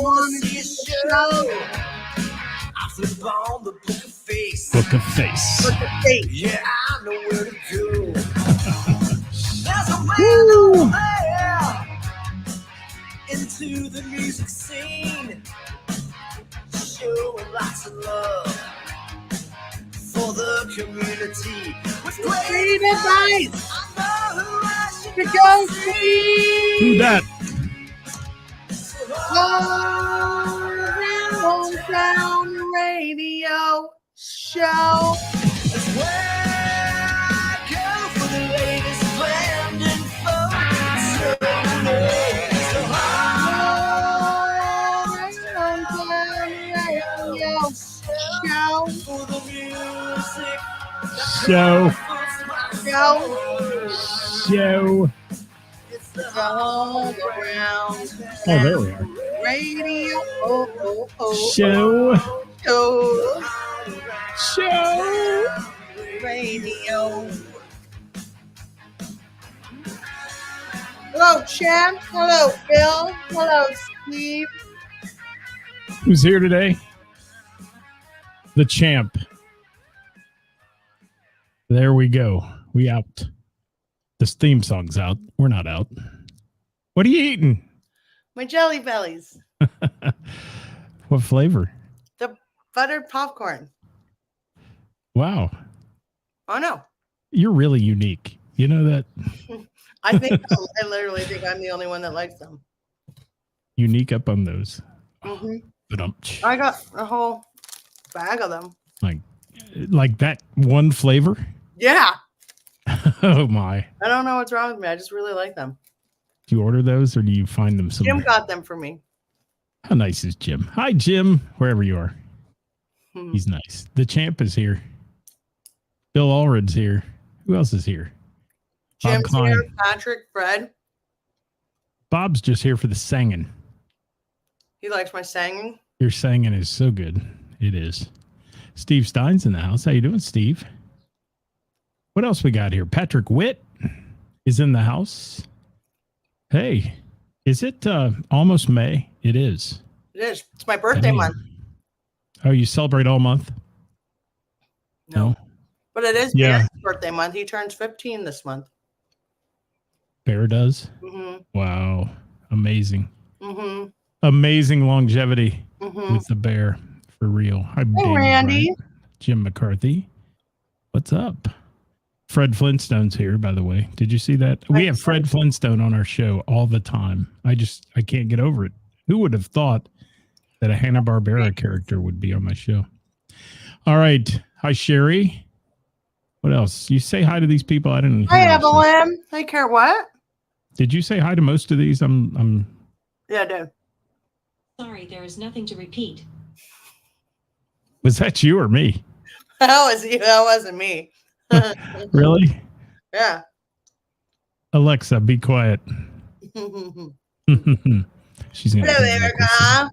wanna see a show. I flip on the book of face. Book of Face. Book of face. Yeah, I know where to go. There's a man over there into the music scene, showing lots of love for the community. With great advice, I know who I should go see. Who that? Down radio show. That's where I go for the latest band info. Show for the music. Show. It's all around. Oh, there we are. Radio. Show. Radio. Hello, Chad. Hello, Phil. Hello, Steve. Who's here today? The champ. There we go. We out. This theme song's out. We're not out. What are you eating? My Jelly Bellies. What flavor? The buttered popcorn. Wow. Oh, no. You're really unique. You know that? I literally think I'm the only one that likes them. Unique up on those. Mm-hmm. I got a whole bag of them. Like that one flavor? Yeah. Oh, my. I don't know what's wrong with me. I just really like them. Do you order those or do you find them somewhere? Jim got them for me. How nice is Jim? Hi, Jim, wherever you are. He's nice. The champ is here. Bill Allred's here. Who else is here? Jim's here. Patrick, Fred. Bob's just here for the singing. He likes my singing. Your singing is so good. It is. Steve Stein's in the house. How you doing, Steve? What else we got here? Patrick Witt is in the house. Hey, is it almost May? It is. It is. It's my birthday month. Oh, you celebrate all month? No. But it is Bear's birthday month. He turns 15 this month. Bear does? Mm-hmm. Wow. Amazing. Mm-hmm. Amazing longevity with the bear. For real. Hi, Randy. Bryant. Jim McCarthy. What's up? Fred Flintstone's here, by the way. Did you see that? We have Fred Flintstone on our show all the time. I can't get over it. Who would have thought that a Hanna-Barbera character would be on my show? All right. Hi, Sherry. What else? You say hi to these people. I didn't. Hi, Evelyn. I care what? Did you say hi to most of these? Yeah, I did. Sorry, there is nothing to repeat. Was that you or me? That was you. That wasn't me. Really? Yeah. Alexa, be quiet. She's gonna. Hello, Erica.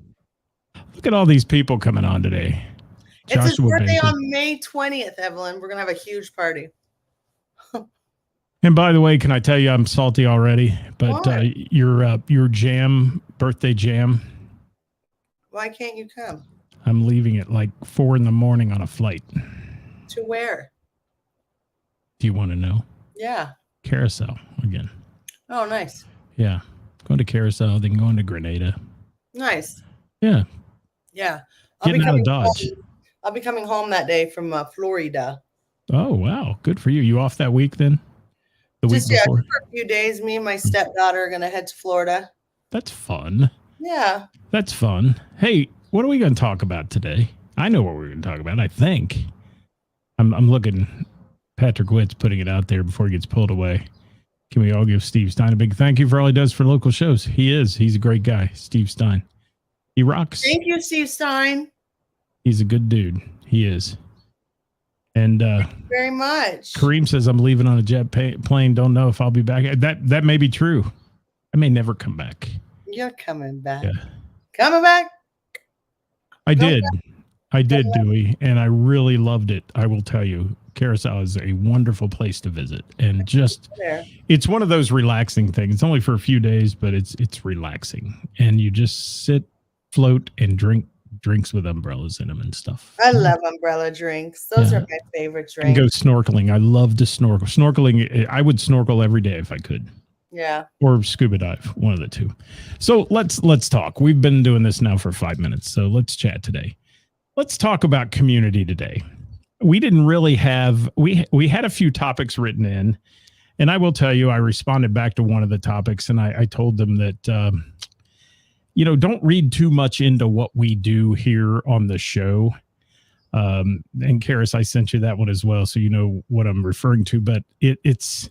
Look at all these people coming on today. It's his birthday on May 20th, Evelyn. We're gonna have a huge party. And by the way, can I tell you I'm salty already? But your birthday jam. Why can't you come? I'm leaving at like 4 a.m. on a flight. To where? Do you want to know? Yeah. Carousel again. Oh, nice. Yeah. Going to Carousel, then going to Grenada. Nice. Yeah. Yeah. Getting out of Dodge. I'll be coming home that day from Florida. Oh, wow. Good for you. You off that week then? The week before? For a few days. Me and my stepdaughter are going to head to Florida. That's fun. Yeah. That's fun. Hey, what are we going to talk about today? I know what we're going to talk about, I think. I'm looking. Patrick Witt's putting it out there before he gets pulled away. Can we all give Steve Stein a big thank you for all he does for local shows? He's a great guy, Steve Stein. He rocks. Thank you, Steve Stein. He's a good dude. He is. And thank you very much. Kareem says I'm leaving on a jet plane. Don't know if I'll be back. That may be true. I may never come back. You're coming back. Yeah. Coming back? I did, Dewey, and I really loved it. I will tell you, Carousel is a wonderful place to visit, and just it's one of those relaxing things. It's only for a few days, but it's relaxing, and you just sit float and drinks with umbrellas in them and stuff. I love umbrella drinks. Those are my favorite And go drinks. snorkeling. I love to snorkel. Snorkeling, I would snorkel every day if I could. Yeah. Or scuba dive, one of the two. So let's talk. We've been doing this now for 5 minutes, so let's chat today. Let's talk about community today. We didn't really have we had a few topics written in, and I will tell you, I responded back to one of the topics, and I told them that don't read too much into what we do here on the show. And Ceris, I sent you that one as well, so you know what I'm referring to. But it's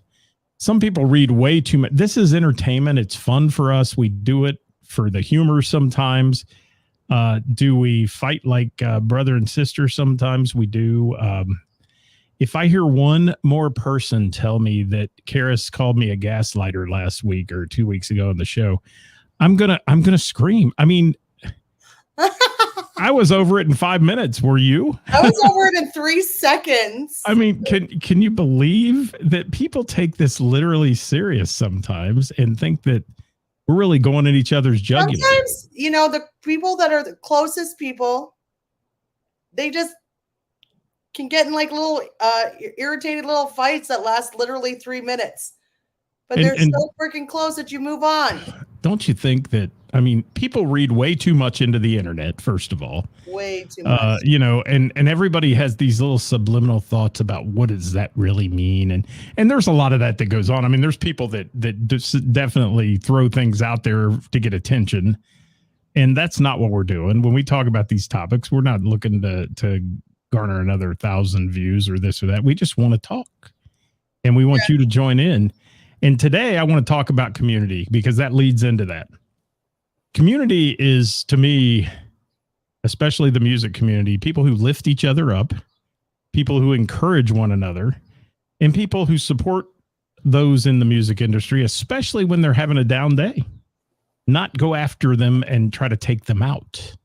some people read way too much. This is entertainment. It's fun for us. We do it for the humor sometimes. Do we fight like brother and sister? Sometimes we do. If I hear one more person tell me that Ceris called me a gaslighter last week or 2 weeks ago on the show, I'm gonna scream. I mean, I was over it in 5 minutes. Were you? I was over it in 3 seconds. I mean, can you believe that people take this literally serious sometimes and think that we're really going at each other's jugular? Sometimes, the people that are the closest people, they just can get in like little irritated little fights that last literally 3 minutes. But they're so freaking close that you move on. Don't you think that, I mean, people read way too much into the internet, first of all. Way too much. And everybody has these little subliminal thoughts about what does that really mean? And there's a lot of that goes on. I mean, there's people that just definitely throw things out there to get attention. And that's not what we're doing. When we talk about these topics, we're not looking to garner another 1,000 views or this or that. We just want to talk. And we want you to join in. And today I want to talk about community because that leads into that. Community is, to me, especially the music community, people who lift each other up, people who encourage one another, and people who support those in the music industry, especially when they're having a down day. Not go after them and try to take them out.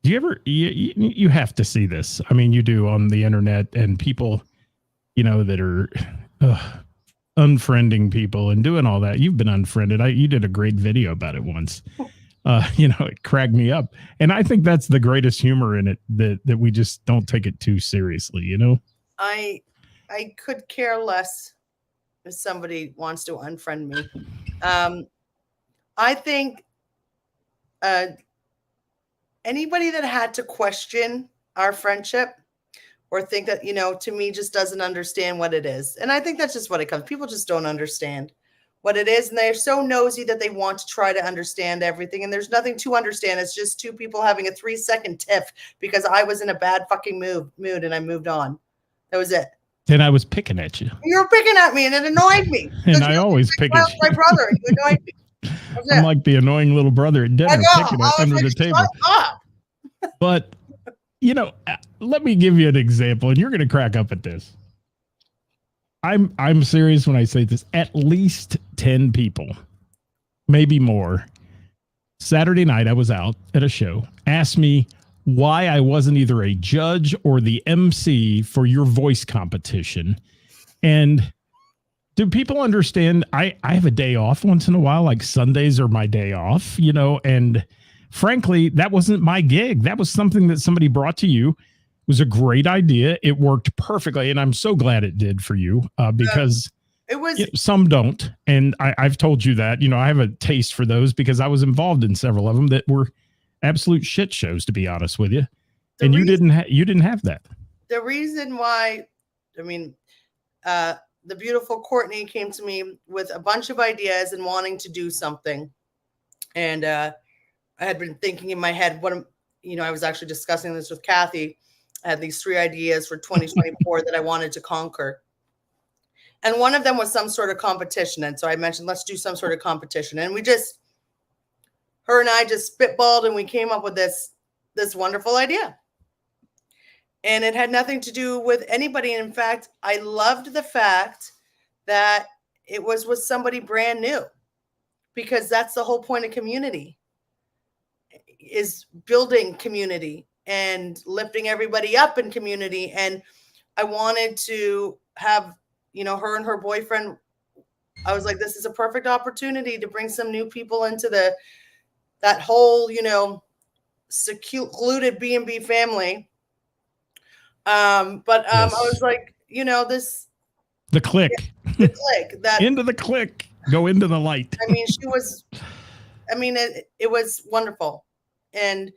Do you ever, you have to see this. I mean, you do on the internet and people, that are unfriending people and doing all that. You've been unfriended. You did a great video about it once. It cracked me up. And I think that's the greatest humor in it, that we just don't take it too seriously, I could care less if somebody wants to unfriend me. I think anybody that had to question our friendship or think that, to me, just doesn't understand what it is. And I think that's just what it comes. People just don't understand what it is. And they're so nosy that they want to try to understand everything. And there's nothing to understand. It's just two people having a 3-second tiff because I was in a bad fucking mood and I moved on. That was it. And I was picking at you. You were picking at me and it annoyed me. And I always pick at you. My brother, you annoyed me. I'm like the annoying little brother at dinner picking it under the table. But, let me give you an example, and you're going to crack up at this. I'm serious when I say this. At least 10 people, maybe more. Saturday night, I was out at a show, asked me why I wasn't either a judge or the MC for your voice competition. And do people understand? I have a day off once in a while, like Sundays are my day off, and frankly, that wasn't my gig. That was something that somebody brought to you. It was a great idea. It worked perfectly. And I'm so glad it did for you because it was some don't. And I've told you that, I have a taste for those because I was involved in several of them that were absolute shit shows, to be honest with you. And you didn't have that. The reason why, the beautiful Courtney came to me with a bunch of ideas and wanting to do something. And I had been thinking in my head, I was actually discussing this with Kathy. I had these 3 ideas for 2024 that I wanted to conquer. And one of them was some sort of competition. And so I mentioned, let's do some sort of competition. And her and I just spitballed and we came up with this wonderful idea. And it had nothing to do with anybody. And in fact, I loved the fact that it was with somebody brand new, because that's the whole point of community, is building community and lifting everybody up in community. And I wanted to have, her and her boyfriend. I was like, this is a perfect opportunity to bring some new people into that whole, secluded B&B family. But I was like, the click, the click that into the click, go into the light. I mean, it was wonderful. And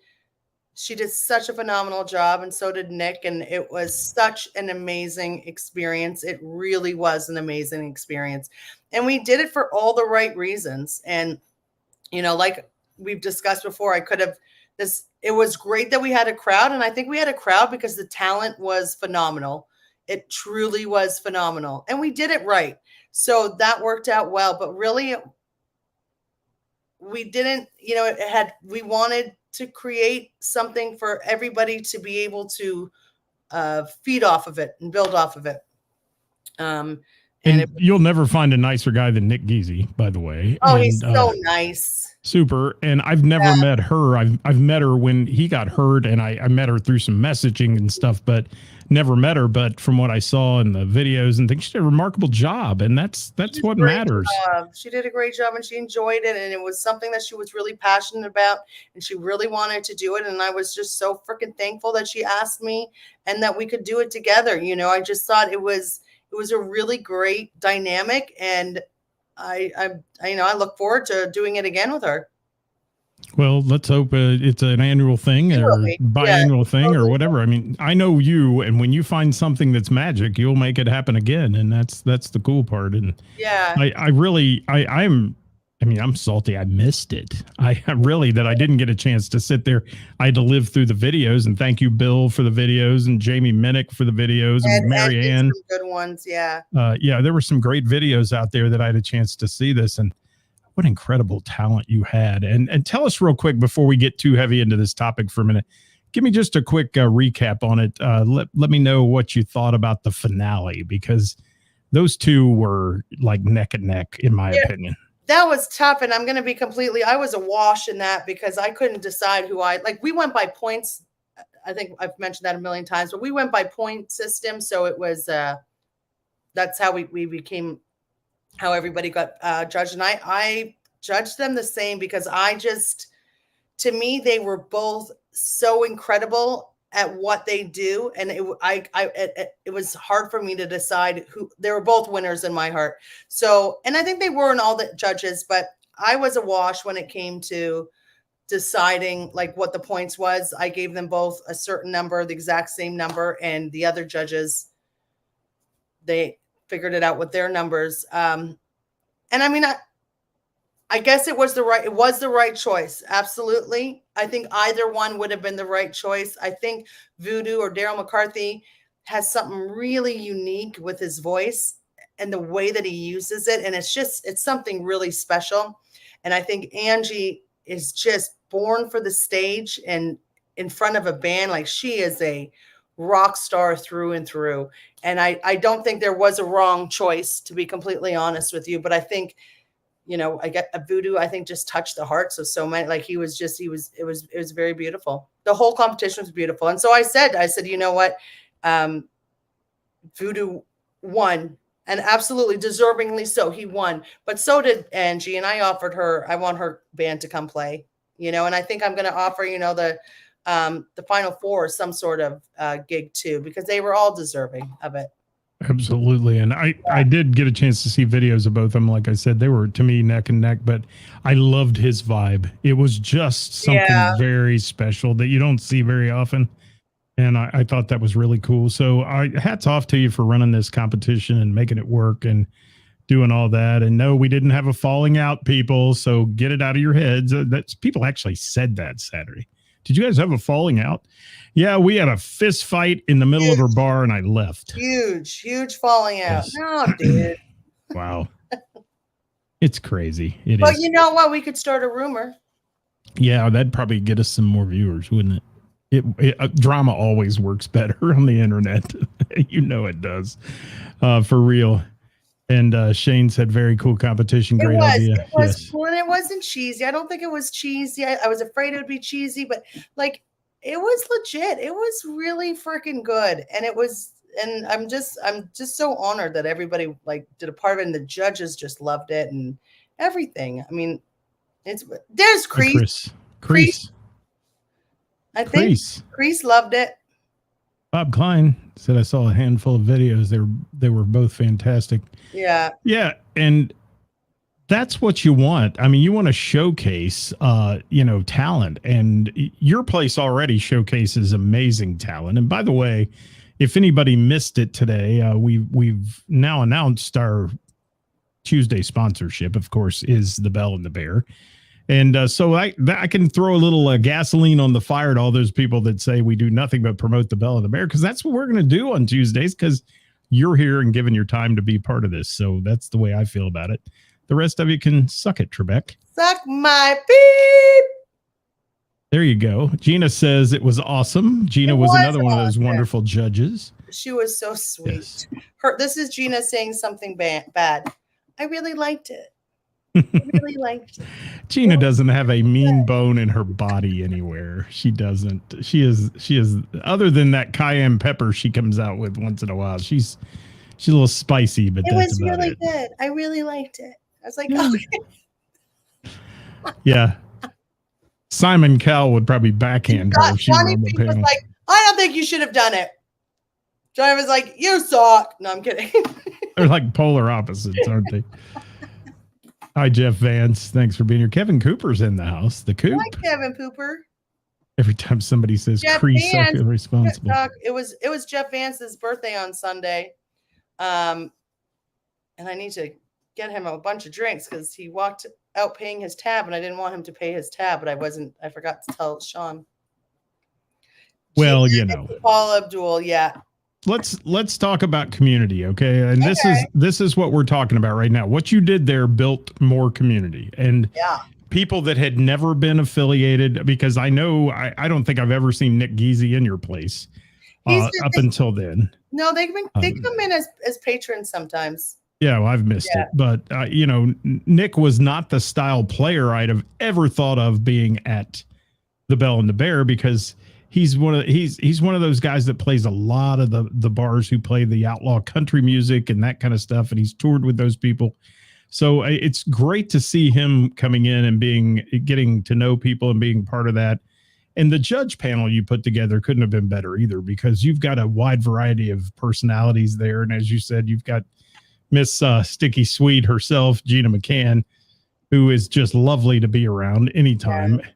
she did such a phenomenal job, and so did Nick. And it was such an amazing experience. It really was an amazing experience. And we did it for all the right reasons. And, like we've discussed before, it was great that we had a crowd. And I think we had a crowd because the talent was phenomenal. It truly was phenomenal. And we did it right. So that worked out well. But really, we didn't, we wanted to create something for everybody to be able to feed off of it and build off of it. And you'll never find a nicer guy than Nick Geezy, by the way. Oh, and, he's so nice. Super. And I've never met her. I've met her when he got hurt, and I met her through some messaging and stuff, but never met her. But from what I saw in the videos and things, she did a remarkable job. And that's what matters. She did a great job, and she enjoyed it. And it was something that she was really passionate about, and she really wanted to do it. And I was just so freaking thankful that she asked me and that we could do it together. I just thought it was a really great dynamic, and I look forward to doing it again with her. Well, let's hope it's an annual thing or biannual thing or whatever. I mean, I know you, and when you find something that's magic, you'll make it happen again, and that's the cool part. And yeah, I'm salty. I missed it. I really that I didn't get a chance to sit there. I had to live through the videos, and thank you, Bill, for the videos, and Jamie Minnick for the videos, and Marianne. Some good ones, yeah. There were some great videos out there that I had a chance to see this, and what incredible talent you had. And tell us real quick before we get too heavy into this topic for a minute. Give me just a quick recap on it. Let me know what you thought about the finale, because those two were like neck and neck, in my opinion. That was tough, and I'm going to be I was a wash in that because I couldn't decide we went by points. I think I've mentioned that a million times, but we went by point system. So it was, that's how we became, how everybody got judged. And I judged them the same because to me, they were both so incredible at what they do. And it was hard for me to decide who. They were both winners in my heart. So, and I think they were in all the judges, but I was a wash when it came to deciding what the points was. I gave them both a certain number, the exact same number, and the other judges, they figured it out with their numbers. And I mean, I guess it was the right choice. Absolutely. I think either one would have been the right choice. I think Voodoo or Daryl McCarthy has something really unique with his voice and the way that he uses it. And it's something really special. And I think Angie is just born for the stage and in front of a band. Like, she is a rock star through and through. And I don't think there was a wrong choice, to be completely honest with you. But I think, I get a Voodoo, I think, just touched the hearts of so many. Like, it was very beautiful. The whole competition was beautiful. And so I said, you know what? Voodoo won, and absolutely deservingly so. He won, but so did Angie. And I want her band to come play, and I think I'm going to offer, the Final Four some sort of gig too, because they were all deserving of it. Absolutely. And I did get a chance to see videos of both of them. Like I said, they were, to me, neck and neck, but I loved his vibe. It was just something very special that you don't see very often. And I thought that was really cool. So hats off to you for running this competition and making it work and doing all that. And no, we didn't have a falling out, people. So get it out of your heads. People actually said that Saturday. Did you guys have a falling out? Yeah, we had a fist fight in the middle of our bar, and I left. Huge falling out. Yes. No, dude. Wow. It's crazy. Well, you know what? We could start a rumor. Yeah, that'd probably get us some more viewers, wouldn't it? Drama always works better on the internet. It does. For real. And Shane said, very cool competition. Great idea. It was cool, and it wasn't cheesy. I don't think it was cheesy. I was afraid it would be cheesy, but it was legit. It was really freaking good. And I'm just so honored that everybody did a part of it, and the judges just loved it and everything. I mean, There's Crease. Crease. I think Crease loved it. Bob Klein said I saw a handful of videos. They were both fantastic. Yeah. Yeah, and that's what you want. I mean, you want to showcase talent, and your place already showcases amazing talent. And by the way, if anybody missed it today, we've now announced our Tuesday sponsorship, of course, is the Bell and the Bear. And so I can throw a little gasoline on the fire to all those people that say we do nothing but promote the Bell and the Bear, because that's what we're going to do on Tuesdays, because you're here and giving your time to be part of this. So that's the way I feel about it. The rest of you can suck it, Trebek. Suck my beep. There you go. Gina says it was awesome. Gina was another one of those wonderful judges. She was so sweet. Yes. This is Gina saying something bad. I really liked it. I really liked it. Gina doesn't have a mean bone in her body anywhere. She doesn't. She is other than that cayenne pepper she comes out with once in a while. She's a little spicy, but it was really good. I really liked it. I was like, okay. Yeah. Simon Cowell would probably backhand her if she were on the panel. Was like, I don't think you should have done it. Johnny was like, you suck. No, I'm kidding. They're like polar opposites, aren't they? Hi, Jeff Vance. Thanks for being here. Kevin Cooper's in the house. The Coop. Hi, Kevin Cooper. Every time somebody says Crease, I feel responsible. It was Jeff Vance's birthday on Sunday. And I need to get him a bunch of drinks because he walked out paying his tab and I didn't want him to pay his tab, but I forgot to tell Sean. Well, Paul Abdul, yeah. Let's talk about community, okay? And this is what we're talking about right now. What you did there built more community and people that had never been affiliated, because I know I don't think I've ever seen Nick Geezy in your place up until then. No, they come in as patrons sometimes. Yeah, well, I've missed it, but Nick was not the style player I'd have ever thought of being at the Bell and the Bear, because he's one of those guys that plays a lot of the bars who play the outlaw country music and that kind of stuff, and he's toured with those people. So it's great to see him coming in and getting to know people and being part of that. And the judge panel you put together couldn't have been better either, because you've got a wide variety of personalities there, and as you said, you've got Miss Sticky Sweet herself, Gina McCann, who is just lovely to be around anytime. Yeah.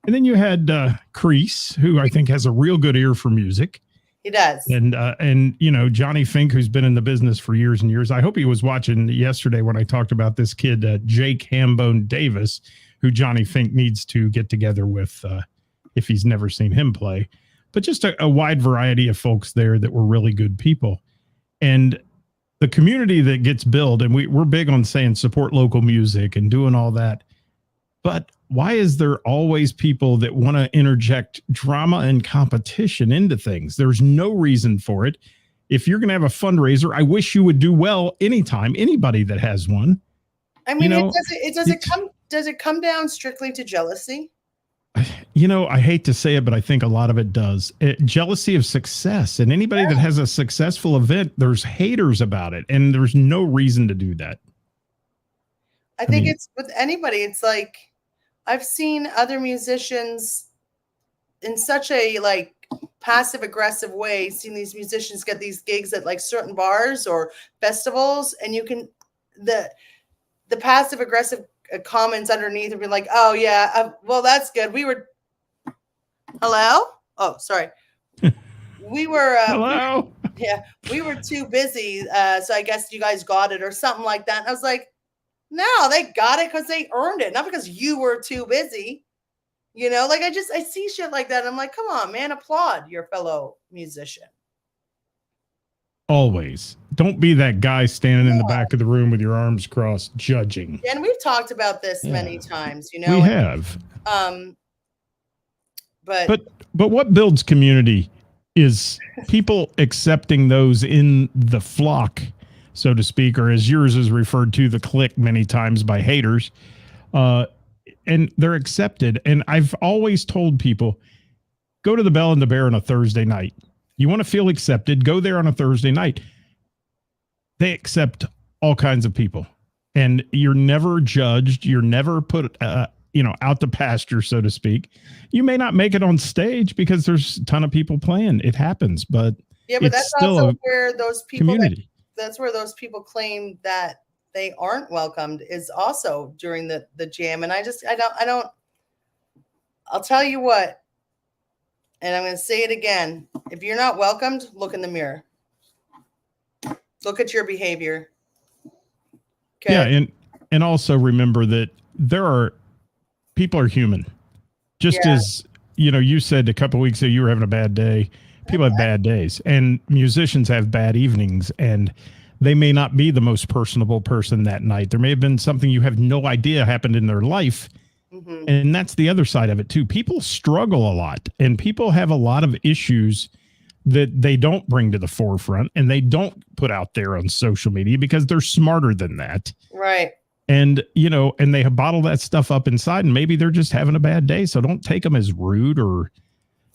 And then you had Crease, who I think has a real good ear for music. He does. And Johnny Fink, who's been in the business for years and years. I hope he was watching yesterday when I talked about this kid, Jake Hambone Davis, who Johnny Fink needs to get together with if he's never seen him play. But just a wide variety of folks there that were really good people. And the community that gets built, and we're big on saying support local music and doing all that. But why is there always people that want to interject drama and competition into things? There's no reason for it. If you're going to have a fundraiser, I wish you would do well anytime, anybody that has one. I mean, does it come down strictly to jealousy? I hate to say it, but I think a lot of it does. Jealousy of success. And anybody that has a successful event, there's haters about it. And there's no reason to do that. I think it's with anybody. It's like, I've seen other musicians in such a passive aggressive way, seen these musicians get these gigs at certain bars or festivals, and you can the passive aggressive comments underneath and be like, oh yeah, well that's good. We were hello. Oh, sorry. We were hello. We were too busy, so I guess you guys got it or something like that. And I was like, no, they got it because they earned it, not because you were too busy. I see shit like that. And I'm like, come on, man, applaud your fellow musician. Always. Don't be that guy standing in the back of the room with your arms crossed, judging. And we've talked about this many times, We have. But what builds community is people accepting those in the flock, so to speak, or as yours is referred to, the clique many times by haters. And they're accepted. And I've always told people, go to the Bell and the Bear on a Thursday night. You want to feel accepted, go there on a Thursday night. They accept all kinds of people. And you're never judged. You're never put out to pasture, so to speak. You may not make it on stage because there's a ton of people playing. It happens, but yeah, but it's that's still also a where those people community. that's where those people claim that they aren't welcomed, is also during the jam. And I don't, I'll tell you what, and I'm going to say it again. If you're not welcomed, look in the mirror. Look at your behavior. Okay? Yeah. And also remember that people are human. Just as, you said a couple of weeks ago, you were having a bad day. People have bad days, and musicians have bad evenings, and they may not be the most personable person that night. There may have been something you have no idea happened in their life. Mm-hmm. And that's the other side of it too. People struggle a lot, and people have a lot of issues that they don't bring to the forefront and they don't put out there on social media because they're smarter than that. Right. And, and they have bottled that stuff up inside, and maybe they're just having a bad day. So don't take them as rude or,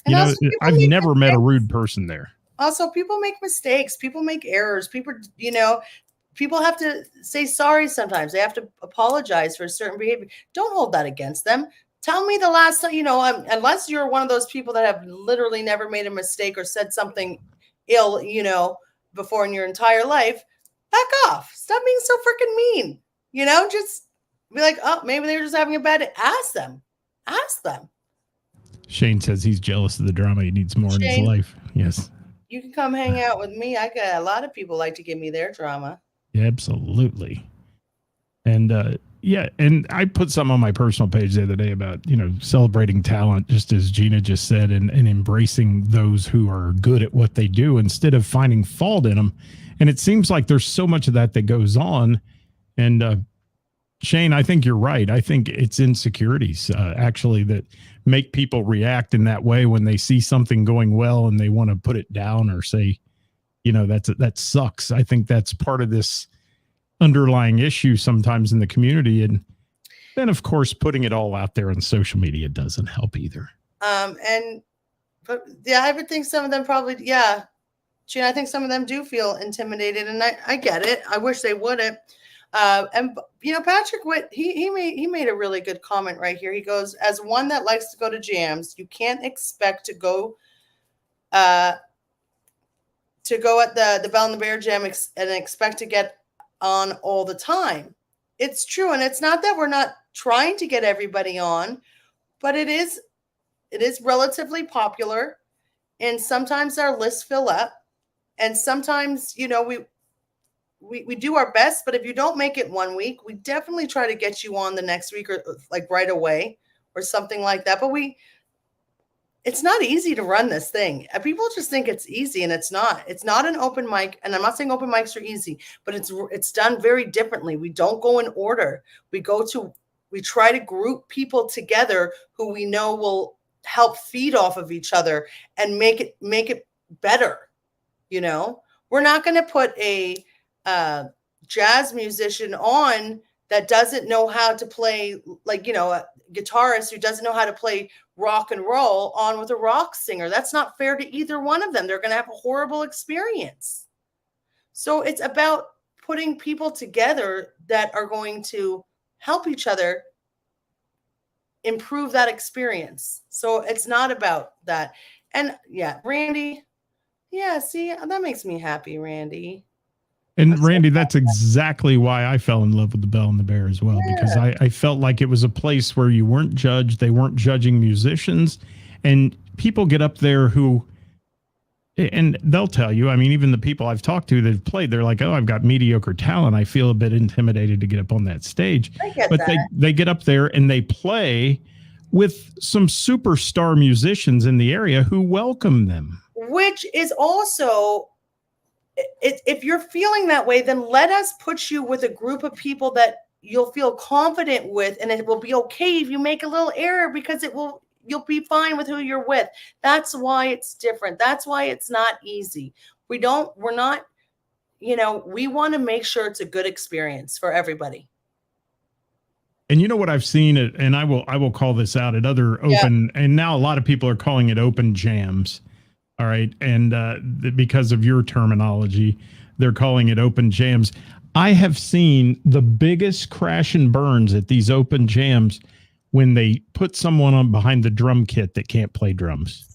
I've never met a rude person there. Also, people make mistakes. People make errors. People have to say sorry sometimes. They have to apologize for a certain behavior. Don't hold that against them. Tell me the last time, unless you're one of those people that have literally never made a mistake or said something ill, before in your entire life, back off. Stop being so freaking mean. Just be like, oh, maybe they were just having a bad day. Ask them. Shane says he's jealous of the drama. He needs more in his life. Yes. You can come hang out with me. I got a lot of people like to give me their drama. Yeah, absolutely. And and I put something on my personal page the other day about, celebrating talent, just as Gina just said, and embracing those who are good at what they do instead of finding fault in them. And it seems like there's so much of that goes on. And Shane, I think you're right. I think it's insecurities actually that make people react in that way when they see something going well and they want to put it down or say, that sucks. I think that's part of this underlying issue sometimes in the community. And then, of course, putting it all out there on social media doesn't help either. I would think some of them probably, Gina, I think some of them do feel intimidated, and I get it. I wish they wouldn't. Patrick Witt, he made a really good comment right here. He goes, as one that likes to go to jams, you can't expect to go at the Bell and the Bear jam and expect to get on all the time. It's true. And it's not that we're not trying to get everybody on, but it is relatively popular. And sometimes our lists fill up, and sometimes, we do our best, but if you don't make it one week, we definitely try to get you on the next week or like right away or something like that. But it's not easy to run this thing. People just think it's easy, and it's not. It's not an open mic, and I'm not saying open mics are easy, but it's done very differently. We don't go in order. We try to group people together who we know will help feed off of each other and make it better. We're not going to put a jazz musician on that doesn't know how to play, a guitarist who doesn't know how to play rock and roll on with a rock singer. That's not fair to either one of them. They're going to have a horrible experience. So it's about putting people together that are going to help each other improve that experience. So it's not about that. And Randy, see, that makes me happy, Randy. And Randy, that's exactly why I fell in love with the Bell and the Bear as well, because I felt like it was a place where you weren't judged. They weren't judging musicians, and people get up there who, and they'll tell you, I mean, even the people I've talked to that have played, they're like, oh, I've got mediocre talent. I feel a bit intimidated to get up on that stage. But they get up there and they play with some superstar musicians in the area who welcome them. Which is also, if you're feeling that way, then let us put you with a group of people that you'll feel confident with, and it will be okay if you make a little error because you'll be fine with who you're with. That's why it's different. That's why it's not easy. We want to make sure it's a good experience for everybody. And you know what I've seen, and I will call this out at other open, and now a lot of people are calling it open jams. All right. And because of your terminology, they're calling it open jams. I have seen the biggest crash and burns at these open jams when they put someone on behind the drum kit that can't play drums.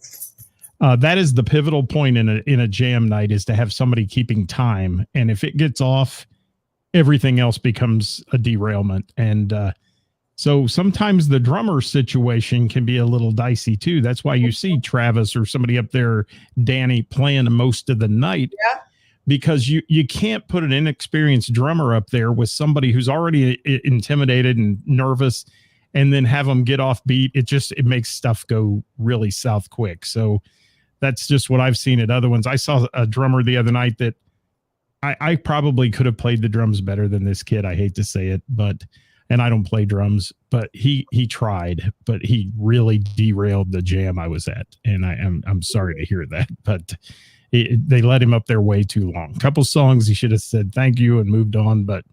That is the pivotal point in a jam night, is to have somebody keeping time. And if it gets off, everything else becomes a derailment. And so sometimes the drummer situation can be a little dicey too. That's why you see Travis or somebody up there, Danny, playing most of the night. Yeah. Because you can't put an inexperienced drummer up there with somebody who's already intimidated and nervous, and then have them get off beat. It makes stuff go really south quick. So that's just what I've seen at other ones. I saw a drummer the other night that I probably could have played the drums better than this kid. I hate to say it, and I don't play drums, but he tried, but he really derailed the jam I was at. And I'm sorry to hear that, but they let him up there way too long. A couple songs he should have said thank you and moved on, but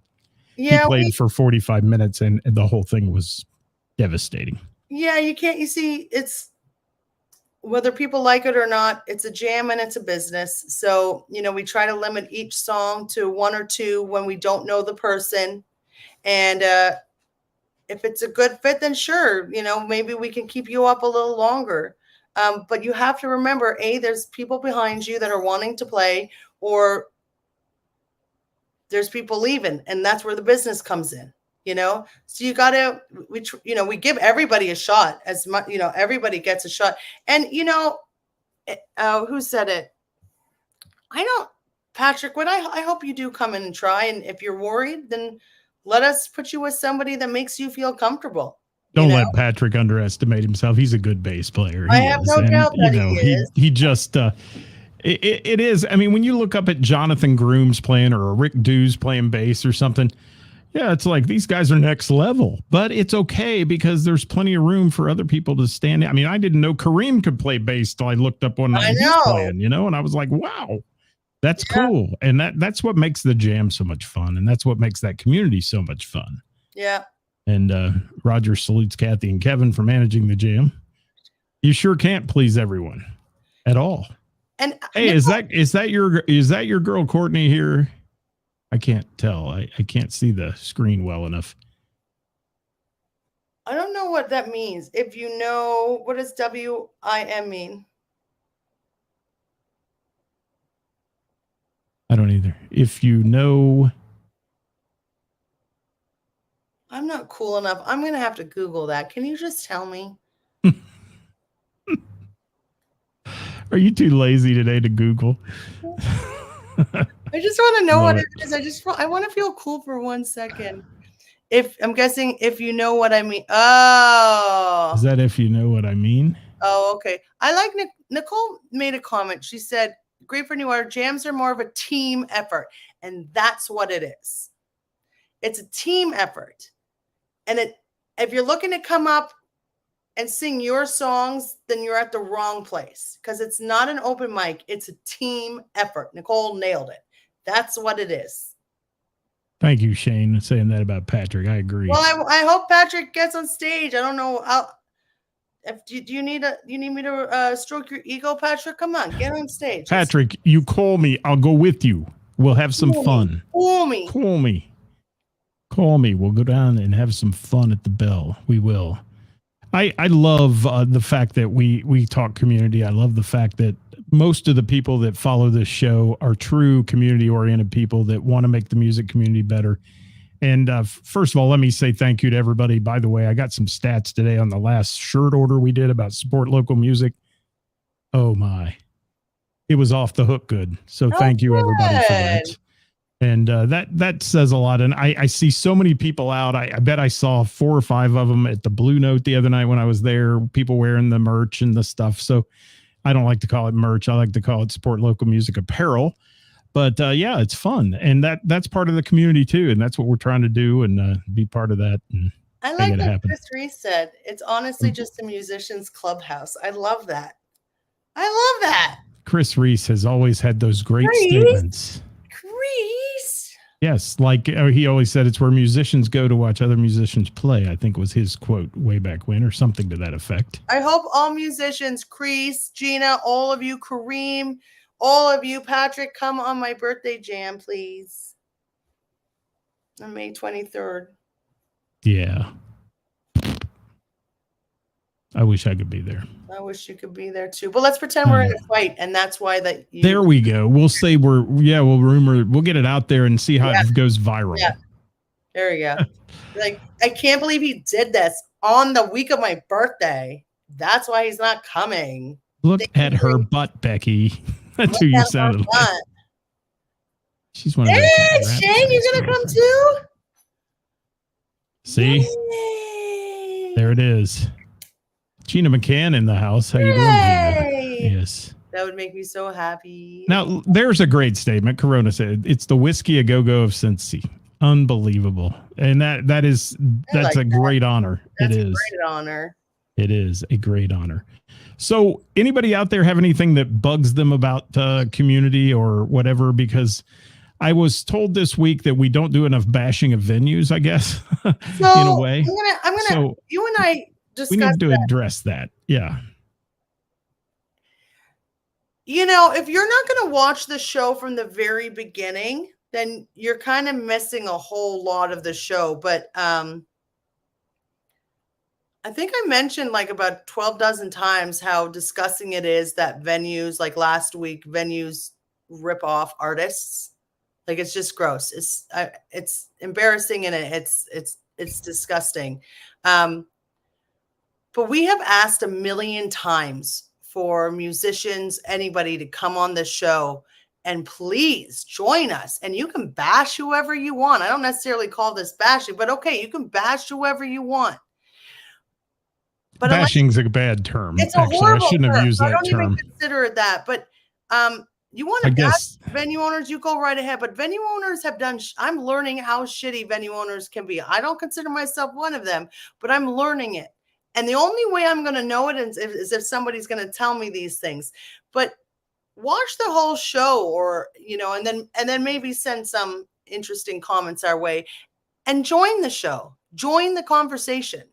he played for 45 minutes and the whole thing was devastating. Yeah, you see, it's whether people like it or not, it's a jam and it's a business. So, we try to limit each song to one or two when we don't know the person. And if it's a good fit, then sure, maybe we can keep you up a little longer. But you have to remember, there's people behind you that are wanting to play, or there's people leaving, and that's where the business comes in. So you gotta, we give everybody a shot as much, everybody gets a shot. And, who said it? Patrick, I hope you do come in and try. And if you're worried, then let us put you with somebody that makes you feel comfortable. Don't let Patrick underestimate himself. He's a good bass player. I have no doubt that he is. He just, it is. I mean, when you look up at Jonathan Grooms playing or Rick Dews playing bass or something, yeah, it's like these guys are next level, but it's okay because there's plenty of room for other people to stand. I mean, I didn't know Kareem could play bass till I looked up one night he's playing, and I was like, wow, that's cool. And that's what makes the jam so much fun. And that's what makes that community so much fun. Yeah. And Roger salutes Kathy and Kevin for managing the jam. You sure can't please everyone at all. And hey, is that your girl Courtney here? I can't tell. I can't see the screen well enough. I don't know what that means. If you know, what does WIM mean? I don't either. If you know. I'm not cool enough. I'm going to have to Google that. Can you just tell me? Are you too lazy today to Google? I just want to know what it is. I want to feel cool for 1 second. I'm guessing if you know what I mean. Oh. Is that if you know what I mean? Oh, okay. I like Nicole made a comment. She said, great for New Order. Jams are more of a team effort. And that's what it is. It's a team effort. And if you're looking to come up and sing your songs, then you're at the wrong place, because it's not an open mic. It's a team effort. Nicole nailed it. That's what it is. Thank you, Shane, saying that about Patrick. I agree. Well, I hope Patrick gets on stage. I don't know. Do you need me to stroke your ego, Patrick? Come on, get on stage. Patrick, you call me. I'll go with you. We'll have some fun. Call me. Call me. We'll go down and have some fun at the Bell. We will. I love the fact that we talk community. I love the fact that most of the people that follow this show are true community-oriented people that want to make the music community better. And first of all, let me say thank you to everybody. By the way, I got some stats today on the last shirt order we did about support local music. Oh, my. It was off the hook good. So thank you, everybody, for that. And that says a lot. And I see so many people out. I bet I saw 4 or 5 of them at the Blue Note the other night when I was there, people wearing the merch and the stuff. So I don't like to call it merch. I like to call it support local music apparel. But yeah, it's fun. And that's part of the community too. And that's what we're trying to do and be part of that. And I like what Chris Reese said. It's honestly just a musician's clubhouse. I love that. Chris Reese has always had those great statements. Reese. Yes, like he always said, it's where musicians go to watch other musicians play, I think was his quote way back when, or something to that effect. I hope all musicians, Chris, Gina, all of you, Kareem, all of you, Patrick, come on my birthday jam, please. On May 23rd. Yeah. I wish I could be there. I wish you could be there too. But let's pretend we're in a fight, and that's why that you. There we go. We'll say we'll get it out there and see how it goes viral. Yeah. There you go. Like, I can't believe he did this on the week of my birthday. That's why he's not coming. Look at her butt, Becky. That's who you sounded like. She's one of those. Hey, Shane, you gonna come too? See? Yay. There it is. Gina McCann in the house. How you doing, Gina? Yes. That would make me so happy. Now, there's a great statement. Corona said, it's the whiskey a go-go of Cincy. Unbelievable. And that's a great honor. That's it is. A great honor. It is a great honor. So anybody out there have anything that bugs them about community or whatever? Because I was told this week that we don't do enough bashing of venues, I guess, so in a way. I'm gonna you and I discuss we need to that. address that. Yeah. You know, if you're not going to watch the show from the very beginning, then you're kind of missing a whole lot of the show. But I think I mentioned like about 12 dozen times how disgusting it is that venues, like last week, venues rip off artists. Like, it's just gross. It's embarrassing, and it's disgusting. But we have asked a million times for musicians, anybody to come on the show and please join us. And you can bash whoever you want. I don't necessarily call this bashing, but okay, you can bash whoever you want. But bashing's a bad term. It's a horrible I shouldn't term. have used that term. I don't even consider it that. But you want to bash venue owners, you go right ahead. But venue owners have done, I'm learning how shitty venue owners can be. I don't consider myself one of them, but I'm learning it. And the only way I'm going to know it is if somebody's going to tell me these things. But watch the whole show, or, you know, and then maybe send some interesting comments our way and join the show, join the conversation.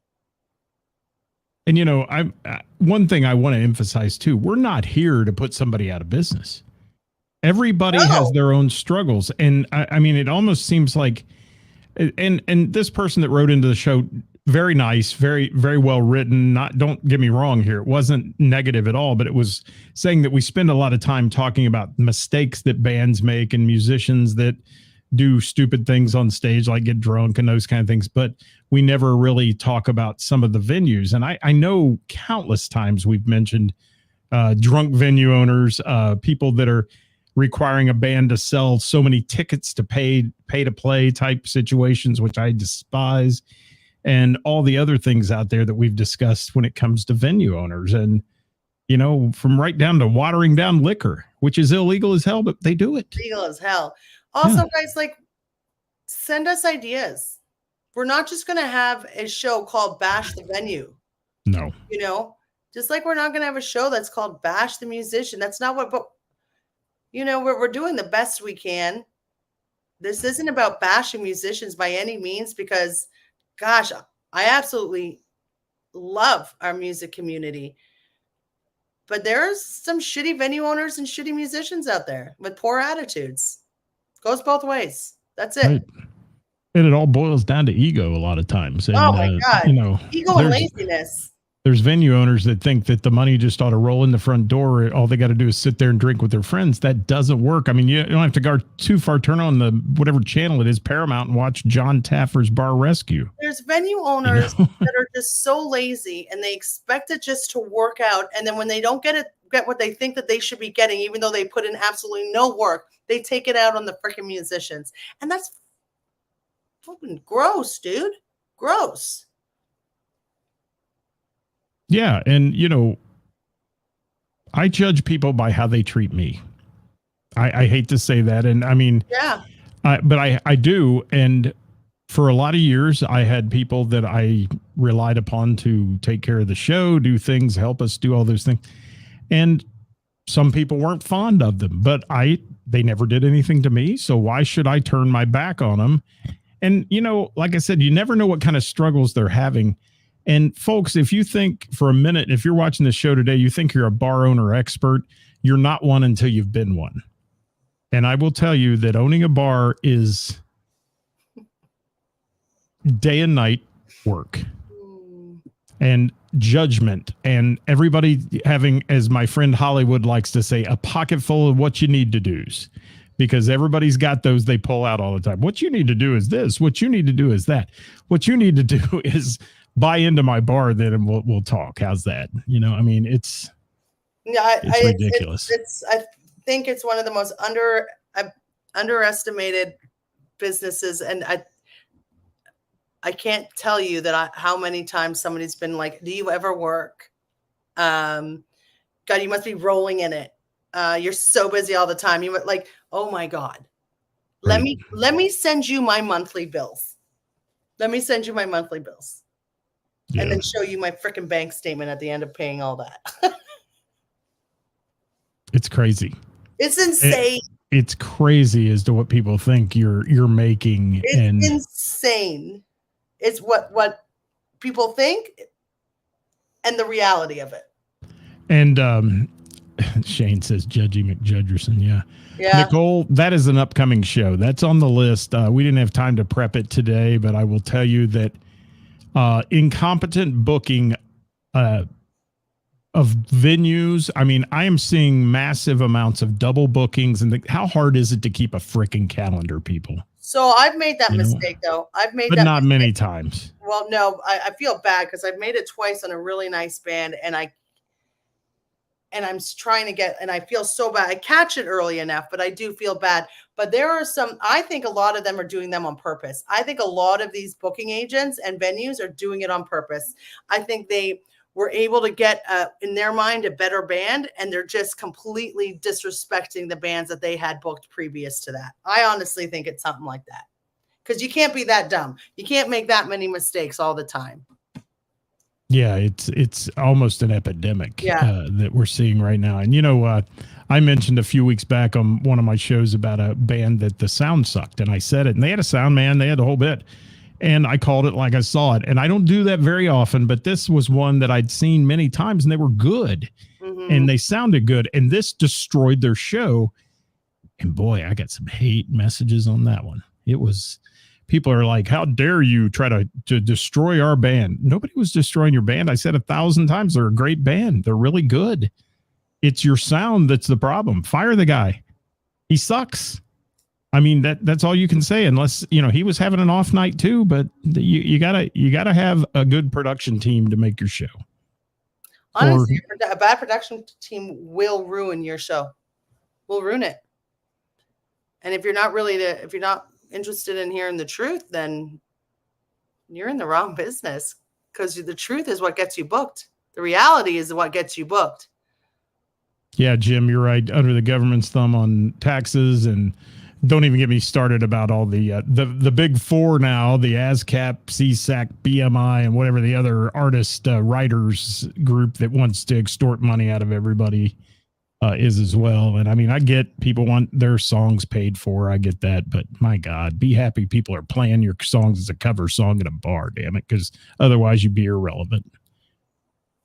And, you know, one thing I want to emphasize too, we're not here to put somebody out of business. Everybody has their own struggles. And I mean, it almost seems like, and this person that wrote into the show, very nice, very, very well written. Don't get me wrong here. It wasn't negative at all, but it was saying that we spend a lot of time talking about mistakes that bands make and musicians that do stupid things on stage, like get drunk and those kind of things. But we never really talk about some of the venues. And I know countless times we've mentioned drunk venue owners, people that are requiring a band to sell so many tickets to pay to play type situations, which I despise. And all the other things out there that we've discussed when it comes to venue owners, and, you know, from right down to watering down liquor, which is illegal as hell, but they do it. Legal as hell. Also, guys, like, send us ideas. We're not just going to have a show called Bash the Venue. No. You know, just like we're not going to have a show that's called Bash the Musician. That's not what, but, you know, we're doing the best we can. This isn't about bashing musicians by any means, because gosh, I absolutely love our music community. But there's some shitty venue owners and shitty musicians out there with poor attitudes. Goes both ways. That's it. Right. And it all boils down to ego a lot of times. And, oh my God. You know, ego and laziness. There's venue owners that think that the money just ought to roll in the front door. All they got to do is sit there and drink with their friends. That doesn't work. I mean, you don't have to go too far. Turn on the whatever channel it is, Paramount, and watch John Taffer's Bar Rescue. There's venue owners that are just so lazy, and they expect it just to work out. And then when they don't get what they think that they should be getting, even though they put in absolutely no work, they take it out on the freaking musicians. And that's fucking gross, dude. Gross. Yeah. And, you know, I judge people by how they treat me. I hate to say that. And I mean, yeah, but I do. And for a lot of years, I had people that I relied upon to take care of the show, do things, help us do all those things. And some people weren't fond of them, but they never did anything to me. So why should I turn my back on them? And, you know, like I said, you never know what kind of struggles they're having. And folks, if you think for a minute, if you're watching this show today, you think you're a bar owner expert, you're not one until you've been one. And I will tell you that owning a bar is day and night work. And judgment and everybody having, as my friend Hollywood likes to say, a pocket full of what you need to do's, because everybody's got those they pull out all the time. What you need to do is this. What you need to do is that. What you need to do is buy into my bar, then, and we'll talk. How's that? You know, I mean, it's ridiculous. I think it's one of the most underestimated businesses, and I can't tell you that how many times somebody's been like, "Do you ever work? God, you must be rolling in it. You're so busy all the time." You like, oh my God, let me send you my monthly bills. Let me send you my monthly bills, and then show you my freaking bank statement at the end of paying all that. It's crazy. It's insane. It's crazy as to what people think you're making. It's insane. It's what people think and the reality of it. And Shane says Judgy McJudgerson. Yeah. Nicole, that is an upcoming show. That's on the list. We didn't have time to prep it today, but I will tell you that incompetent booking of venues. I mean, I am seeing massive amounts of double bookings. And how hard is it to keep a freaking calendar, people? So I've made that mistake, though. But not many times. Well, no, I feel bad because I've made it twice on a really nice band, and I'm trying to get, and I feel so bad. I catch it early enough, but I do feel bad. But there are I think a lot of them are doing them on purpose. I think a lot of these booking agents and venues are doing it on purpose. I think they were able to get, in their mind, a better band, and they're just completely disrespecting the bands that they had booked previous to that. I honestly think it's something like that, because you can't be that dumb. You can't make that many mistakes all the time. Yeah, it's almost an epidemic that we're seeing right now. And, I mentioned a few weeks back on one of my shows about a band that the sound sucked, and I said it, and they had a sound man, they had the whole bit. And I called it like I saw it. And I don't do that very often, but this was one that I'd seen many times, and they were good. Mm-hmm. And they sounded good. And this destroyed their show. And boy, I got some hate messages on that one. It was, people are like, how dare you try to destroy our band? Nobody was destroying your band. I said 1,000 times, they're a great band. They're really good. It's your sound that's the problem. Fire the guy. He sucks. I mean, that's all you can say, unless, he was having an off night too, but you gotta have a good production team to make your show. Honestly, a bad production team will ruin your show. Will ruin it. And if you're not interested in hearing the truth, then you're in the wrong business, because the truth is what gets you booked. The reality is what gets you booked. Yeah, Jim, you're right. Under the government's thumb on taxes, and don't even get me started about all the big four now, the ASCAP, CSAC, BMI, and whatever the other writers group that wants to extort money out of everybody is as well. And I mean, I get people want their songs paid for. I get that. But my God, be happy people are playing your songs as a cover song at a bar, damn it, because otherwise you'd be irrelevant.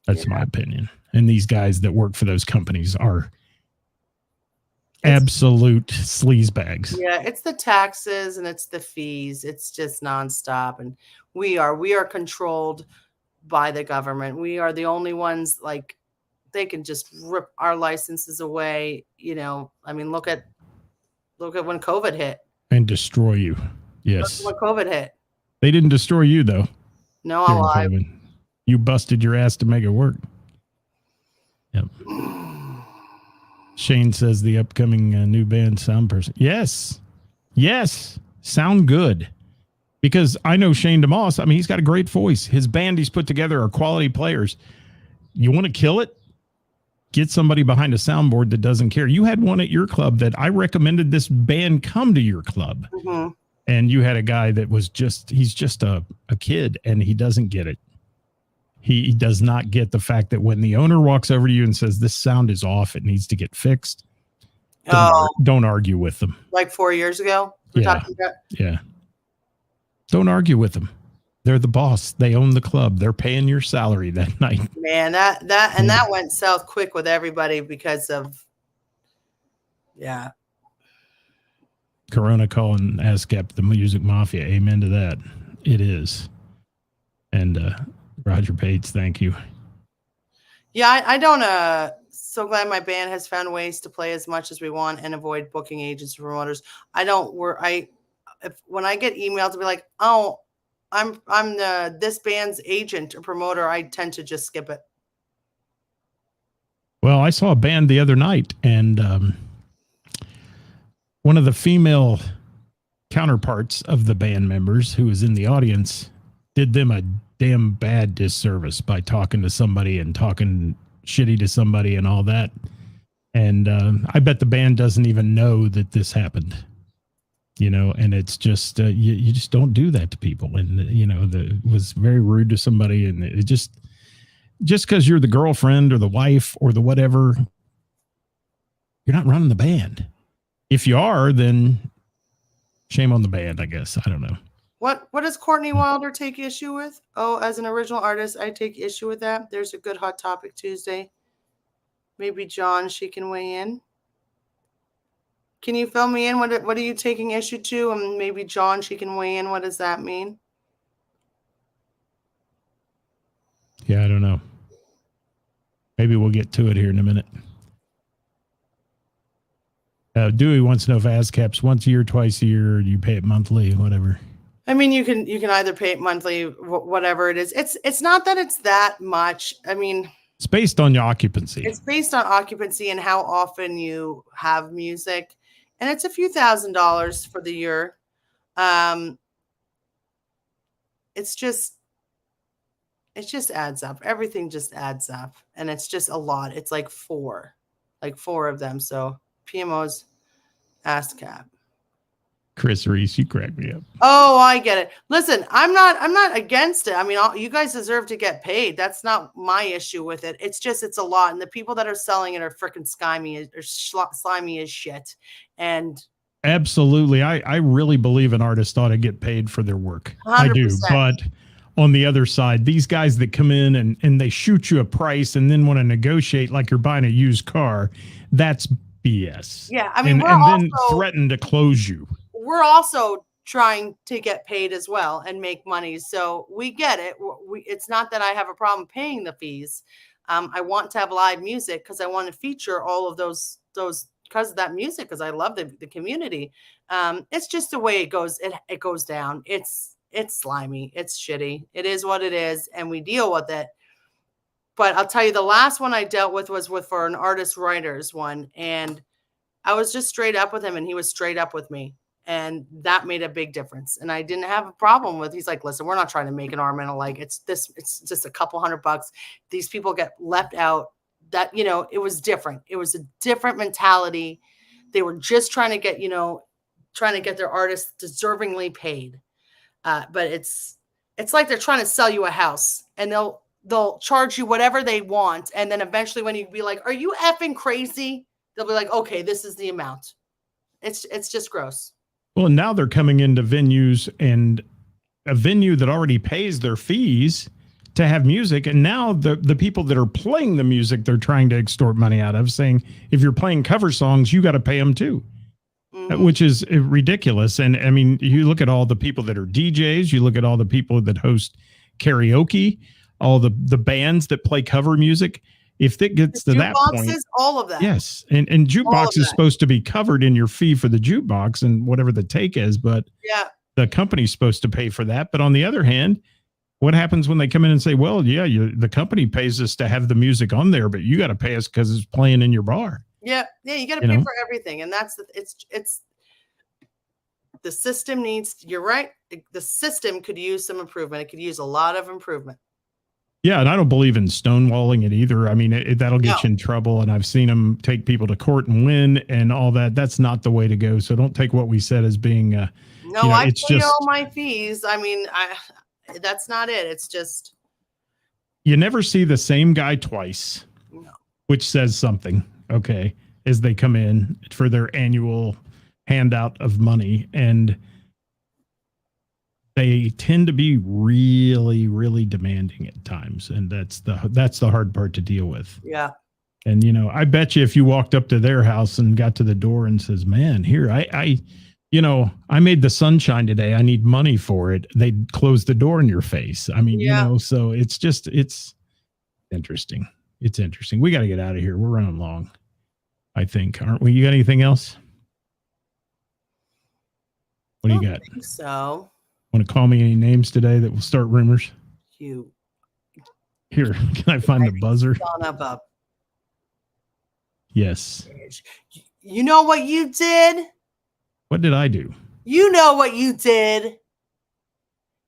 That's my opinion. And these guys that work for those companies are absolute sleazebags. Yeah, it's the taxes and it's the fees. It's just nonstop. And we are controlled by the government. We are the only ones, like, they can just rip our licenses away. I mean, look at when COVID hit. And destroy you. Yes. Look when COVID hit. They didn't destroy you, though. No, you busted your ass to make it work. Yep. Shane says the upcoming new band sound person. Yes. Sound good. Because I know Shane DeMoss. I mean, he's got a great voice. His band he's put together are quality players. You want to kill it? Get somebody behind a soundboard that doesn't care. You had one at your club that I recommended this band come to your club. Mm-hmm. And you had a guy that was he's just a kid, and he doesn't get it. He does not get the fact that when the owner walks over to you and says, this sound is off, it needs to get fixed. Don't argue with them. Like 4 years ago? Yeah. Don't argue with them. They're the boss. They own the club. They're paying your salary that night. Man, that went south quick with everybody because of, Corona calling ASCAP the music mafia. Amen to that. It is. And Roger Bates, thank you. Yeah, I don't so glad my band has found ways to play as much as we want and avoid booking agents and promoters. I don't work if when I get emailed to be like, "Oh, I'm the this band's agent or promoter," I tend to just skip it. Well, I saw a band the other night, and one of the female counterparts of the band members who was in the audience did them a damn bad disservice by talking to somebody and talking shitty to somebody and all that. And I bet the band doesn't even know that this happened, and it's just, you just don't do that to people. And, it was very rude to somebody. And it just because you're the girlfriend or the wife or the whatever, you're not running the band. If you are, then shame on the band, I guess. I don't know. What does Courtney Wilder take issue with? Oh, as an original artist, I take issue with that. There's a good Hot Topic Tuesday. Maybe John, she can weigh in. Can you fill me in? What are you taking issue to? And maybe John, she can weigh in. What does that mean? Yeah, I don't know. Maybe we'll get to it here in a minute. Dewey wants to know if ASCAP's once a year, twice a year, you pay it monthly, whatever. I mean, you can either pay it monthly, whatever it is. It's not that it's that much. I mean, it's based on your occupancy. It's based on occupancy and how often you have music, and it's a few $1,000s for the year. It's just adds up. Everything just adds up, and it's just a lot. It's like four of them. So PMO's ASCAP. Chris Reese, you crack me up. Oh, I get it. Listen, I'm not against it. I mean, you guys deserve to get paid. That's not my issue with it. It's a lot, and the people that are selling it are freaking slimy as shit. And absolutely, I really believe an artist ought to get paid for their work. 100%. I do, but on the other side, these guys that come in and they shoot you a price and then want to negotiate like you're buying a used car, that's BS. Yeah, I mean, and then threaten to close you. We're also trying to get paid as well and make money. So we get it. It's not that I have a problem paying the fees. I want to have live music because I want to feature all of those because of that music, because I love the community. It's just the way it goes. It goes down. It's slimy. It's shitty. It is what it is. And we deal with it. But I'll tell you, the last one I dealt with was for an artist writers one. And I was just straight up with him and he was straight up with me. And that made a big difference. And I didn't have a problem with, he's like, listen, we're not trying to make an arm and a leg. It's just a couple $100. These people get left out. That, it was different. It was a different mentality. They were just trying to get their artists deservingly paid. But it's like they're trying to sell you a house and they'll charge you whatever they want. And then eventually when you be like, are you effing crazy? They'll be like, okay, this is the amount. It's just gross. Well, now they're coming into venues, and a venue that already pays their fees to have music. And now the people that are playing the music, they're trying to extort money out of, saying, if you're playing cover songs, you got to pay them too, which is ridiculous. And I mean, you look at all the people that are DJs, you look at all the people that host karaoke, all the bands that play cover music. If it gets to that point, all of that. Yes. And jukebox is supposed to be covered in your fee for the jukebox and whatever the take is, but yeah, the company's supposed to pay for that. But on the other hand, what happens when they come in and say, well, yeah, the company pays us to have the music on there, but you got to pay us because it's playing in your bar. Yeah. Yeah. You got to pay for everything. And that's it's the system needs, you're right. The system could use some improvement. It could use a lot of improvement. Yeah, and I don't believe in stonewalling it either. I mean, that'll get you in trouble, and I've seen them take people to court and win and all that. That's not the way to go. So don't take what we said as being no. I pay all my fees. I mean, that's not it. It's just you never see the same guy twice, which says something. Okay, as they come in for their annual handout of money, and they tend to be really, really demanding at times. And that's the hard part to deal with. Yeah. And, I bet you if you walked up to their house and got to the door and says, man, here, I made the sunshine today. I need money for it. They'd close the door in your face. I mean, so it's interesting. It's interesting. We got to get out of here. We're running long, I think, aren't we? You got anything else? What do you got? So, Want to call me any names today that will start rumors? you Here, can I find the buzzer? son of a Yes. bitch. You know what you did? What did I do? You know what you did.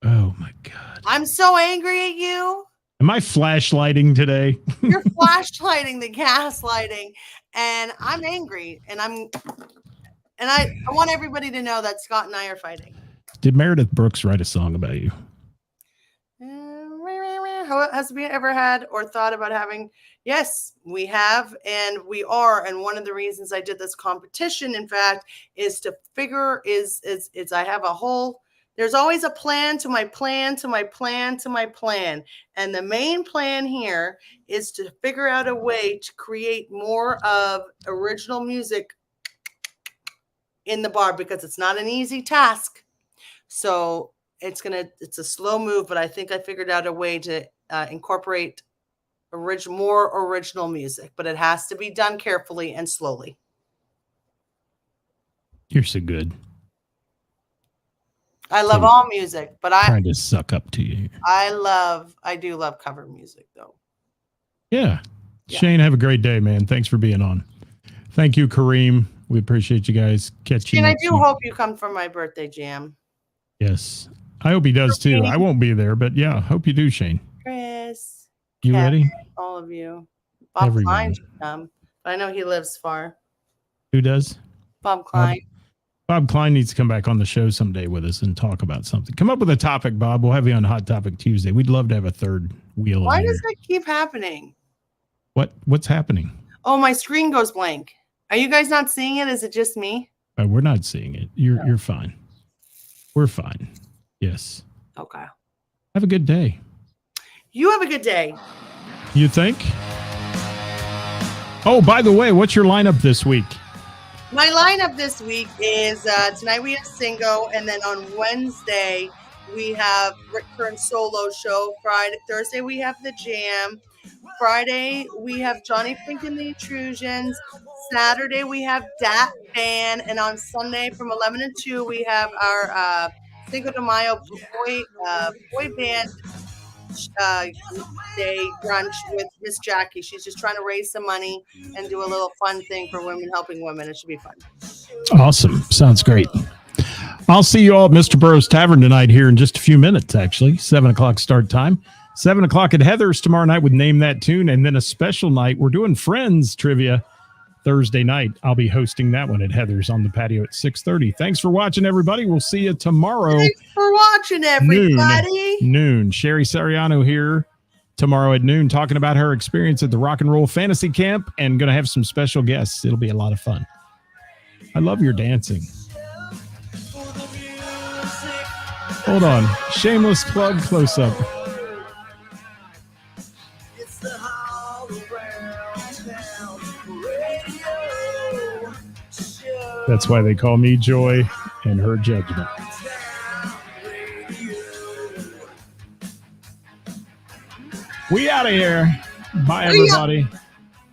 Oh my God. I'm so angry at you. Am I flashlighting today? You're flashlighting the gaslighting, and I'm angry, and I want everybody to know that Scott and I are fighting. Did Meredith Brooks write a song about you? Has we ever had or thought about having? Yes, we have, and we are. And one of the reasons I did this competition, in fact, is to figure is I have a whole. There's always a plan to my plan to my plan to my plan, and the main plan here is to figure out a way to create more of original music in the bar, because it's not an easy task. So it's a slow move, but I think I figured out a way to incorporate more original music, but it has to be done carefully and slowly. You're so good. I love all music, but trying to suck up to you. I do love cover music though. Yeah. Shane, have a great day, man. Thanks for being on. Thank you, Kareem. We appreciate you guys catching. And I do hope you come for my birthday jam. Yes. I hope he does too. I won't be there, but yeah, hope you do, Shane. Chris. You Kevin, ready? all of you. Bob Klein should come, but I know he lives far. Who does? Bob Klein. Bob Klein needs to come back on the show someday with us and talk about something. Come up with a topic, Bob. We'll have you on Hot Topic Tuesday. We'd love to have a third wheel. Why does that keep happening? What's happening? Oh, my screen goes blank. Are you guys not seeing it? Is it just me? We're not seeing it. You're fine. We're fine. Yes. Okay. Have a good day. You have a good day. You think? Oh, by the way, what's your lineup this week? My lineup this week is tonight we have Singo, and then on Wednesday we have Rick Kern's solo show. Thursday we have the Jam. Friday we have Johnny Fink and the Intrusions. Saturday we have Dat Band, and on Sunday from 11 to 2 we have our Cinco de Mayo boy band day brunch with Miss Jackie. She's just trying to raise some money and do a little fun thing for women helping women. It should be fun. Awesome. Sounds great. I'll see you all at Mr. Burroughs Tavern tonight here in just a few minutes, actually. 7 o'clock start time. 7 o'clock at Heather's tomorrow night with Name That Tune, and then a special night. We're doing Friends Trivia Thursday night. I'll be hosting that one at Heather's on the patio at 6:30. Thanks for watching, everybody. We'll see you tomorrow. Thanks for watching, everybody. Noon. Sherry Sariano here tomorrow at noon talking about her experience at the Rock and Roll Fantasy Camp, and going to have some special guests. It'll be a lot of fun. I love your dancing. Hold on. Shameless plug close up. That's why they call me Joy and her Judgment. We out of here. Bye, everybody.